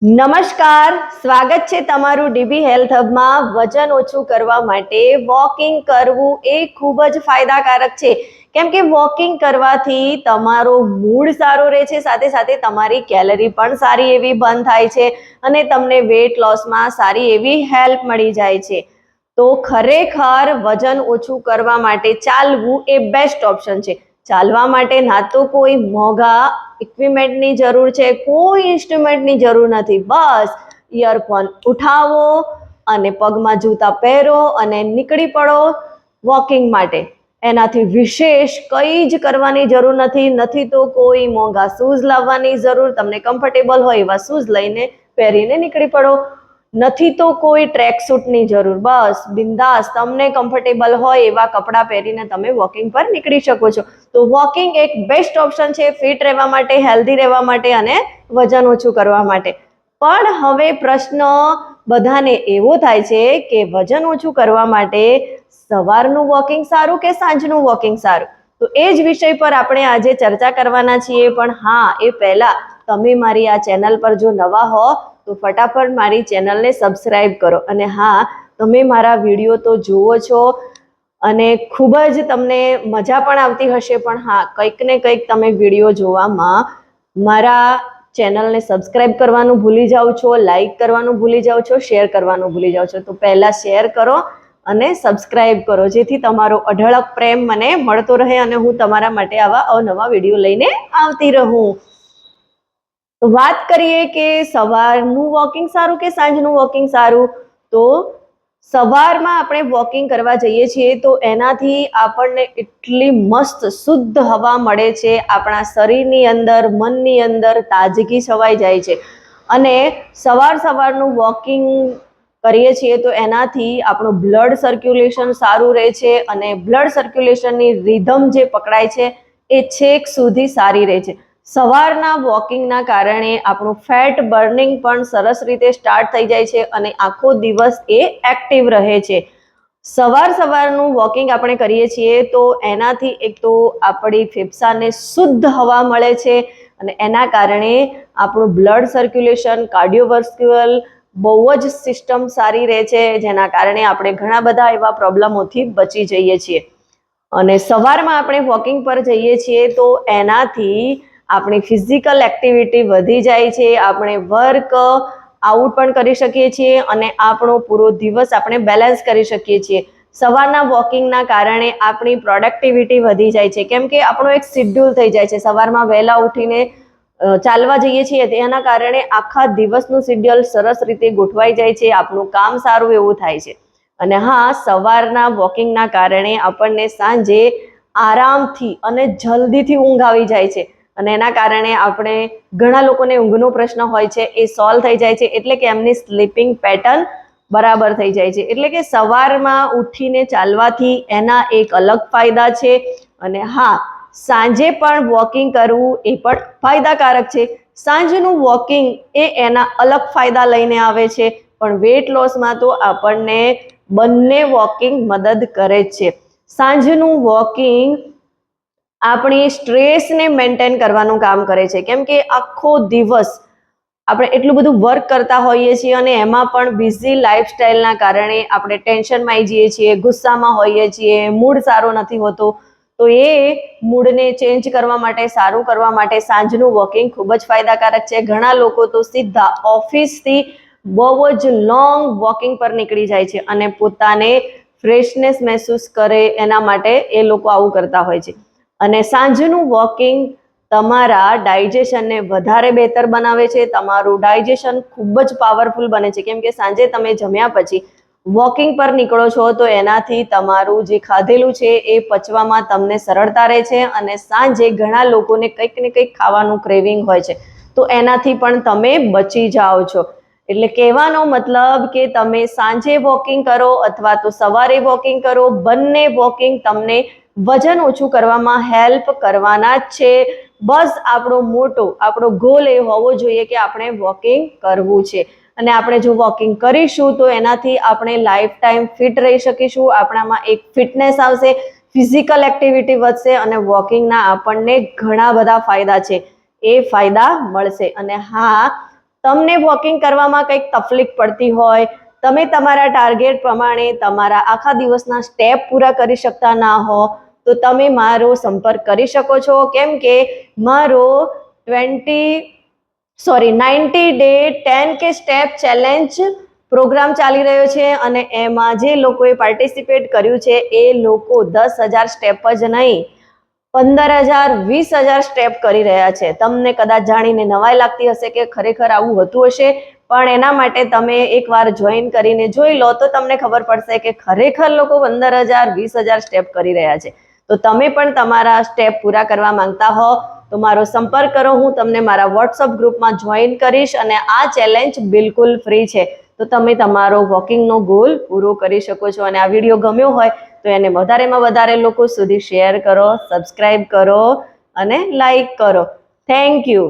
નમસ્કાર, સ્વાગત છે તમારું ડીબી હેલ્થ હબમાં। વજન ઓછું કરવા માટે વોકિંગ કરવું એ ખૂબ જ ફાયદાકારક છે, કેમ કે વોકિંગ કરવાથી તમારો મૂડ સારો રહે છે, સાથે સાથે તમારી કેલરી પણ સારી એવી બર્ન થાય છે અને તમને વેટ લોસમાં સારી એવી હેલ્પ મળી જાય છે। તો ખરેખર વજન ઓછું કરવા માટે ચાલવું એ બેસ્ટ ઓપ્શન છે। ચાલવા માટે ના તો કોઈ મોંઘા ઇક્વિપમેન્ટની જરૂર છે, કોઈ ઇન્સ્ટ્રુમેન્ટની જરૂર નથી। બસ ઇયરફોન ઉઠાવો અને પગમાં જૂતા પહેરો અને નીકળી પડો વોકિંગ માટે। એનાથી વિશેષ કંઈ જ કરવાની જરૂર નથી તો કોઈ મોંઘા શૂઝ લાવવાની જરૂર, તમને કમ્ફર્ટેબલ હોય એવા શૂઝ લઈને પહેરીને નીકળી પડો। નથી તો કોઈ ટ્રેક સૂટની જરૂર, બસ બિંદાસ તમને કમ્ફર્ટેબલ હોય એવા કપડાં પહેરીને તમે વોકિંગ પર નીકળી શકો છો। તો વોકિંગ એક બેસ્ટ ઓપ્શન છે ફિટ રહેવા માટે, હેલ્ધી રહેવા માટે અને વજન ઓછું કરવા માટે। પણ હવે પ્રશ્ન બધાને એવો થાય છે કે વજન ઓછું કરવા માટે સવારનું વોકિંગ સારું કે સાંજનું વોકિંગ સારું? તો એ જ વિષય પર આપણે આજે ચર્ચા કરવાના છીએ। પણ હા, એ પહેલા તમે મારી આ ચેનલ પર જો નવા હો તો ફટાફટ મારી ચેનલને સબસ્ક્રાઇબ કરો। અને હા, તમે મારા વિડીયો તો જુઓ છો અને ખૂબ જ તમને મજા પણ આવતી હશે, પણ હા, કંઈક ને કંઈક તમે વિડીયો જોવામાં મારા ચેનલને સબસ્ક્રાઇબ કરવાનું ભૂલી જાઓ છો, લાઈક કરવાનું ભૂલી જાઓ છો, શેર કરવાનું ભૂલી જાઓ છો। તો પહેલા શેર કરો અને સબસ્ક્રાઇબ કરો, જેથી તમારો અઢળક પ્રેમ મને મળતો રહે અને હું તમારા માટે આવા અવનવા વિડીયો લઈને આવતી રહું। તો વાત કરીએ કે સવારનું વોકિંગ સારું કે સાંજનું વોકિંગ સારું? તો સવારમાં આપણે વોકિંગ કરવા જઈએ છીએ તો એનાથી આપણને એટલી મસ્ત શુદ્ધ હવા મળે છે, આપણા શરીરની અંદર, મનની અંદર તાજગી છવાઈ જાય છે। અને સવારનું વોકિંગ કરીએ છીએ તો એનાથી આપણું બ્લડ સર્ક્યુલેશન સારું રહે છે અને બ્લડ સર્ક્યુલેશનની રિધમ જે પકડાય છે એ છેક સુધી સારી રહે છે। સવારના વોકિંગના કારણે આપણું ફેટ બર્નિંગ પણ સરસ રીતે સ્ટાર્ટ થઈ જાય છે અને આખો દિવસ એ એક્ટિવ રહે છે। સવારનું વોકિંગ આપણે કરીએ છીએ તો એનાથી એક તો આપણી ફેફસાને શુદ્ધ હવા મળે છે અને એના કારણે આપણું બ્લડ સર્ક્યુલેશન, કાર્ડિયોવાસ્ક્યુલર બહુ જ સિસ્ટમ સારી રહે છે, જેના કારણે આપણે ઘણા બધા એવા પ્રોબ્લેમોથી બચી જઈએ છીએ। અને સવારમાં આપણે વોકિંગ પર જઈએ છીએ તો એનાથી આપણી ફિઝિકલ એક્ટિવિટી વધી જાય છે, આપણે વર્ક આઉટ પણ કરી શકીએ છીએ અને આપણો પૂરો દિવસ આપણે બેલેન્સ કરી શકીએ છીએ। સવારના વોકિંગના કારણે આપણી પ્રોડક્ટિવિટી વધી જાય છે, કેમ કે આપણો એક શેડ્યુલ થઈ જાય છે। સવારમાં વહેલા ઉઠીને ચાલવા જઈએ છીએ તેના કારણે આખા દિવસનું શેડ્યુલ સરસ રીતે ગોઠવાઈ જાય છે, આપણું કામ સારું એવું થાય છે। અને હા, સવારના વોકિંગના કારણે આપણને સાંજે આરામથી અને જલ્દીથી ઊંઘ આવી જાય છે અને એના કારણે આપણે ઘણા લોકોને ઊંઘનો પ્રશ્ન હોય છે એ સોલ્વ થઈ જાય છે, એટલે કે એમની સ્લીપિંગ પેટર્ન બરાબર થઈ જાય છે। એટલે કે સવારમાં ઉઠીને ચાલવાથી એના એક અલગ ફાયદા છે। અને હા, સાંજે પણ વોકિંગ કરવું એ પણ ફાયદાકારક છે। સાંજનું વોકિંગ એ એના અલગ ફાયદા લઈને આવે છે, પણ વેટ લોસમાં તો આપણને બંને વોકિંગ મદદ કરે છે। સાંજનું વોકિંગ આપણી સ્ટ્રેસને મેન્ટેન કરવાનું કામ કરે છે, કેમ કે આખો દિવસ આપણે એટલું બધું વર્ક કરતા હોઈએ છીએ અને એમાં પણ બિઝી લાઈફસ્ટાઈલના કારણે આપણે ટેન્શનમાં આવી જઈએ છીએ, ગુસ્સામાં હોઈએ છીએ, મૂડ સારો નથી હોતો। તો એ મૂડને ચેન્જ કરવા માટે, સારું કરવા માટે સાંજનું વોકિંગ ખૂબ જ ફાયદાકારક છે। ઘણા લોકો તો સીધા ઓફિસથી બહુ જ લોંગ વોકિંગ પર નીકળી જાય છે અને પોતાને ફ્રેશનેસ મહેસૂસ કરે એના માટે એ લોકો આવું કરતા હોય છે। અને સાંજનું વોકિંગ તમારા ડાયજેશનને વધારે બહેતર બનાવે છે, તમારું ડાયજેશન ખૂબ જ પાવરફુલ બને છે, કેમ કે સાંજે તમે જમ્યા પછી વોકિંગ પર નીકળો છો તો એનાથી તમારું જે ખાધેલું છે એ પચવામાં તમને સરળતા રહે છે અને સાંજે ઘણા લોકોને કંઈક ને કંઈક ખાવાનું ક્રેવિંગ હોય છે, તો એનાથી પણ તમે બચી જાઓ છો। એટલે કહેવાનો મતલબ કે તમે સાંજે વોકિંગ કરો અથવા તો સવારે વોકિંગ કરો, બંને વોકિંગ તમને વજન ઓછું કરવામાં હેલ્પ કરવાના જ છે। બસ આપણો ગોલ એ હોવો જોઈએ કે આપણે વોકિંગ કરવું છે અને આપણે જો વોકિંગ કરીશું તો એનાથી આપણે લાઈફ ટાઈમ ફિટ રહી શકીશું, આપણામાં એક ફિટનેસ આવશે, ફિઝિકલ એક્ટિવિટી વધશે અને વોકિંગના આપણને ઘણા બધા ફાયદા છે એ ફાયદા મળશે। અને હા, તમને વોકિંગ કરવામાં કંઈક તકલીફ પડતી હોય, તમે તમારા ટાર્ગેટ પ્રમાણે તમારા આખા દિવસના સ્ટેપ પૂરા કરી શકતા ના હો, તો તમે મારો સંપર્ક કરી શકો છો. કેમ કે મારો 90 day 10K step challenge programme ચાલી રહ્યો છે અને એમાં જે લોકોએ પાર્ટિસિપેટ કર્યું છે એ લોકો 10,000 સ્ટેપ જ નહીં 15,000 20,000 સ્ટેપ કરી રહ્યા છે. તમને કદાચ જાણીને નવાઈ લાગતી હશે કે ખરેખર આવું હોતું હશે, પણ એના માટે તમે એકવાર જોઈન કરીને જોઈ લો તો તમને ખબર પડશે કે ખરેખર લોકો 15,000 20,000 સ્ટેપ કરી રહ્યા છે. તો તમે પણ તમારા સ્ટેપ પૂરા કરવા માંગતા હો તો મારો સંપર્ક કરો. હું તમને મારા વોટ્સઅપ ગ્રુપમાં જોઈન કરીશ અને આ ચેલેન્જ બિલકુલ ફ્રી છે. તો તમે તમારો વોકિંગનો ગોલ પૂરો કરી શકો છો. અને આ વિડીયો ગમ્યો હોય તો એને વધારેમાં વધારે લોકો સુધી શેર કરો, સબસ્ક્રાઇબ કરો અને લાઈક કરો. Thank you.